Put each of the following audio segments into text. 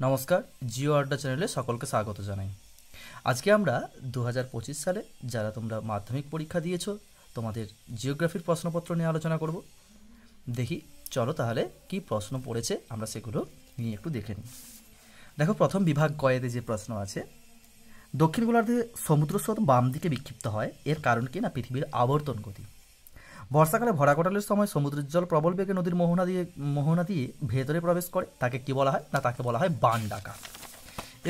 নমস্কার, জিও আড্ডা চ্যানেলে সকলকে স্বাগত জানাই। আজকে আমরা 2025 সালে যারা তোমরা মাধ্যমিক পরীক্ষা দিয়েছো তোমাদের জিওগ্রাফির প্রশ্নপত্র নিয়ে আলোচনা করব। দেখি চলো তাহলে কি প্রশ্ন পড়েছে আমরা সেগুলো নিয়ে একটু দেখে নিই। দেখো, প্রথম বিভাগ কয়েতে যে প্রশ্ন আছে, দক্ষিণ গোলার্ধে সমুদ্র স্রোত বাম দিকে বিক্ষিপ্ত হয়, এর কারণ কি না পৃথিবীর আবর্তন গতি। বর্ষাকালে ভরা কোটালের সময় সমুদ্রের জল প্রবল বেগে নদীর মোহনা দিয়ে ভেতরে প্রবেশ করে, তাকে কি বলা হয় না তাকে বলা হয় বান ডাকা।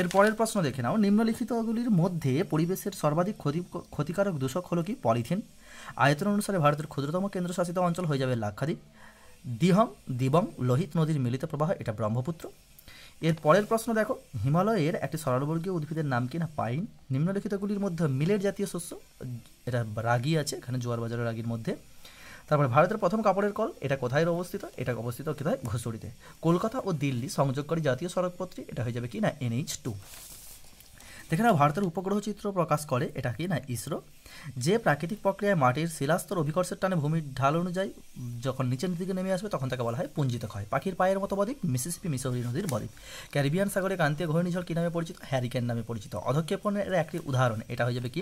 এর পরের প্রশ্ন দেখে নাও, নিম্নলিখিতগুলির মধ্যে পরিবেশের সর্বাধিক ক্ষতিকারক দূষক হলো কি? পলিথিন। আয়তন অনুসারে ভারতের ক্ষুদ্রতম কেন্দ্রশাসিত অঞ্চল হয়ে যাবে লাক্ষাদ্বীপ। দিবং লোহিত নদীর মিলিত প্রবাহ, এটা ব্রহ্মপুত্র। এর পরের প্রশ্ন দেখো, হিমালয়ের একটি সরলবর্গীয় উদ্ভিদের নাম কি না পাইন। নিম্নলিখিতগুলির মধ্যে মিলেট জাতীয় শস্য, এটা রাগি আছে এখানে, জোয়ার বাজারের রাগির মধ্যে। তারপরে ভারতের প্রথম কাপড়ের কল, এটা কোথায় অবস্থিত? এটা অবস্থিত কোথায়? ঘুষুড়িতে। কলকাতা ও দিল্লি সংযোগকারী জাতীয় সড়কপথটি, এটা হয়ে যাবে কি না NH2। দেখে নাও, ভারতের উপগ্রহ চিত্র প্রকাশ করে, এটা কি না ইসরো। যে প্রাকৃতিক প্রক্রিয়ায় মাটির শিলাস্তর অভিকর্ষের টানে ভূমির ঢাল অনুযায়ী যখন নিচের দিকে নেমে আসবে তখন তাকে বলা হয় পুঞ্জিত ক্ষয়। পাখির পায়ের মতো বদ্বীপ মিসিসিপি মিসৌরি নদীর বদ্বীপ। ক্যারিবিয়ান সাগরে ক্রান্তীয় ঘূর্ণিঝড় কী নামে পরিচিত? হ্যারিকেন নামে পরিচিত। অধক্ষেপণের একটি উদাহরণ, এটা হয়ে যাবে কি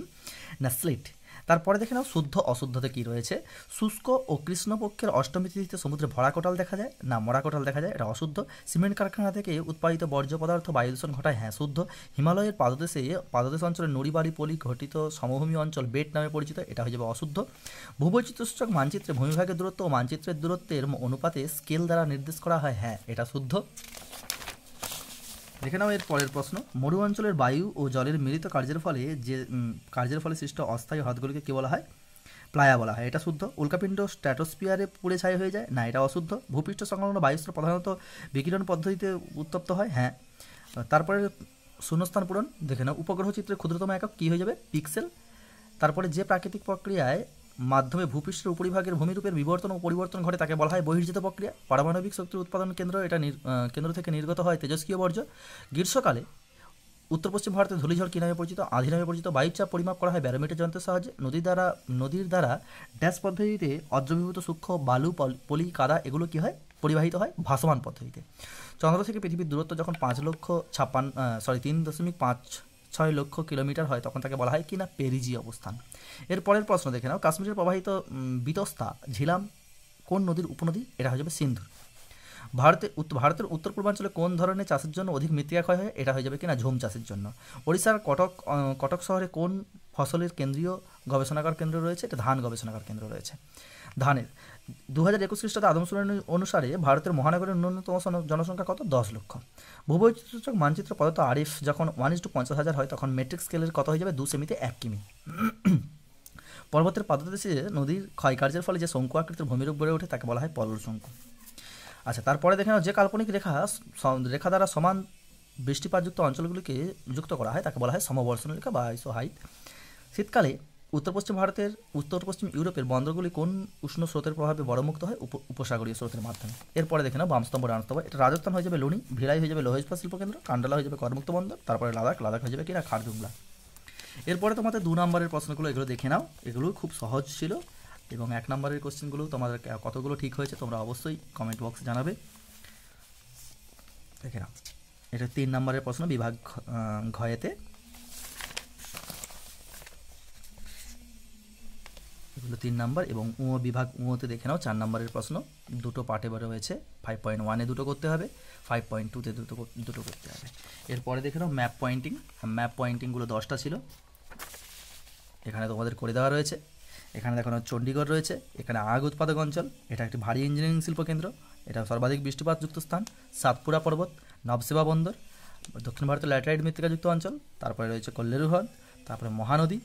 না স্লিট। তারপরে দেখে নাও, শুদ্ধ অশুদ্ধতে কী রয়েছে। শুষ্ক ও কৃষ্ণপক্ষের অষ্টমী তিথিতে সমুদ্রে ভরা কোটাল দেখা যায় না মরা কোটাল দেখা যায়, এটা অশুদ্ধ। সিমেন্ট কারখানা থেকে উৎপাদিত বর্জ্য পদার্থ বায়ু দূষণ ঘটায়, হ্যাঁ শুদ্ধ। হিমালয়ের পাদদেশ অঞ্চলে নুড়িবাড়ি পলি ঘটিত সমভূমি অঞ্চল বেট নামে পরিচিত, এটা হয়ে যাবে অশুদ্ধ। ভূবৈচিত্র্যসূচক মানচিত্রে ভূমিভাগের দূরত্ব ও মানচিত্রের দূরত্বের অনুপাতে স্কেল দ্বারা নির্দেশ করা হয়, হ্যাঁ এটা শুদ্ধ। দেখে নাও এর পরের প্রশ্ন, মরু অঞ্চলের বায়ু ও জলের মিলিত কার্যের ফলে সৃষ্ট অস্থায়ী হ্রদগুলিকে কী বলা হয়? প্লায়া বলা হয়, এটা শুদ্ধ। উল্কাপিণ্ড স্ট্র্যাটোস্ফিয়ারে পুড়ে ছাই হয়ে যায়, না এটা অশুদ্ধ। ভূপৃষ্ঠ সংলগ্ন বায়ুস্তর প্রধানত বিকিরণ পদ্ধতিতে উত্তপ্ত হয়, হ্যাঁ। তারপরে শূন্যস্থান পূরণ দেখে নাও, উপগ্রহ চিত্রের ক্ষুদ্রতম একক কী হয়ে যাবে? পিক্সেল। তারপরে যে প্রাকৃতিক প্রক্রিয়ায় মাধ্যমে ভূপৃষ্ঠের উপরিভাগের ভূমিরূপের বিবর্তন ও পরিবর্তন ঘটে তাকে বলা হয় বহির্জিত প্রক্রিয়া। পারমাণবিক শক্তির উৎপাদন কেন্দ্র, এটা কেন্দ্র থেকে নির্গত হয় তেজস্ক্রিয় বর্জ্য। গ্রীষ্মকালে উত্তর পশ্চিম ভারতে ধূলিঝড় কী নামে পরিচিত? আঁধি নামে পরিচিত। বায়ুচাপ পরিমাপ করা হয় ব্যারোমিটার যন্ত্রের সাহায্যে। নদীর দ্বারা ড্যাশ পদ্ধতিতে অদ্রবীভূত সূক্ষ্ম বালু পলি কাদা এগুলো কী হয়? পরিবাহিত হয় ভাসমান পদ্ধতিতে। চন্দ্র থেকে পৃথিবীর দূরত্ব যখন 3.56 লক্ষ কিলোমিটার হয় তখন তাকে বলা হয় কি না পেরিজি অবস্থান। এর পরের প্রশ্ন দেখে নাও, কাশ্মীরের প্রবাহিত বিতস্তা ঝিলাম কোন নদীর উপনদী? এটা হয়ে যাবে সিন্ধু। ভারতের উত্তর পূর্বাঞ্চলে কোন ধরনের চাষের জন্য অধিক মৃত্তিকা ক্ষয় হয়? এটা হয়ে যাবে কিনা ঝুম চাষের জন্য। ওড়িশার কটক শহরে কোন ফসলের কেন্দ্রীয় গবেষণাগার কেন্দ্র রয়েছে? এটা ধান গবেষণাগার কেন্দ্র রয়েছে। ধানের 2021 খ্রিস্টাব্দে আদমশুমারি অনুসারে ভারতের মহানগরের ন্যূনতম জনসংখ্যা কত? 10 লক্ষ। ভূবৈচিত্র্যসূচক মানচিত্র প্রদত্ত RF যখন 1:50,000 হয় তখন মেট্রিক স্কেলের কত হয়ে যাবে? 2 সেমিতে 1 কিমি। পর্বতের পাদদেশে নদীর ক্ষয়কার্যের ফলে যে শঙ্কু আকৃতির ভূমিরূপ গড়ে ওঠে তাকে বলা হয় পলল শঙ্কু। আচ্ছা, তারপরে দেখে নাও, যে কাল্পনিক রেখা দ্বারা সমান বৃষ্টিপাতযুক্ত অঞ্চলগুলিকে যুক্ত করা হয় তাকে বলা হয় সমবর্ষণ রেখা বা আইসোহাইট। শীতকালে উত্তর পশ্চিম ইউরোপের বন্দরগুলি কোন উষ্ণ স্রোতের প্রভাবে বড়মুক্ত হয়? উপসাগরীয় স্রোতের মাধ্যমে। এরপরে দেখে নাও, বামস্তম্ভ ডানস্তম্ভ, এটা রাজস্থান হয়ে যাবে লুনি, ভিলাই হয়ে যাবে লৌহ ইস্পাত শিল্পকেন্দ্র, কান্ডালা হয়ে যাবে করমুক্ত বন্দর, তারপরে লাদাখ হয়ে যাবে কিনা খারদুংলা। এরপরে তোমাদের 2 নম্বরের প্রশ্নগুলো এগুলো দেখে নাও, এগুলো খুব সহজ ছিল এবং 1 নম্বরের কোশ্চেনগুলো তোমাদের কতগুলো ঠিক হয়েছে তোমরা অবশ্যই কমেন্ট বক্সে জানাবে। দেখে নাও, এটা 3 নম্বরের প্রশ্ন বিভাগ ঘয়েতে, এগুলো 3 নম্বর। এবং বিভাগ উঁতে দেখে নাও 4 নম্বরের প্রশ্ন, দুটো পার্টে রয়েছে। 5.1-এ দুটো করতে হবে, 5.2-তে দুটো করতে হবে। এরপরে দেখে নাও ম্যাপ পয়েন্টিংগুলো 10টা ছিল, এখানে তোমাদের করে দেওয়া রয়েছে। এখানে দেখো চণ্ডীগড় রয়েছে, এখানে আগ উৎপাদক অঞ্চল, এটা একটি ভারী ইঞ্জিনিয়ারিং শিল্পকেন্দ্র, এটা সর্বাধিক বৃষ্টিপাতযুক্ত স্থান, সাতপুরা পর্বত, নবসেবা বন্দর, দক্ষিণ ভারতের ল্যাটেরাইট মৃত্তিকাযুক্ত অঞ্চল, তারপরে রয়েছে কল্লেরু হ্রদ, তারপরে মহানদী,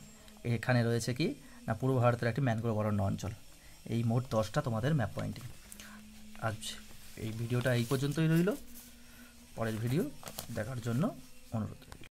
এখানে রয়েছে কি না পূর্ব ভারতের একটি ম্যানগ্রোভ অরণ্য অঞ্চল। এই মোট 10টা তোমাদের ম্যাপ পয়েন্টিং। আজ এই ভিডিওটা এই পর্যন্তই রইল, পরের ভিডিও দেখার জন্য অনুরোধ।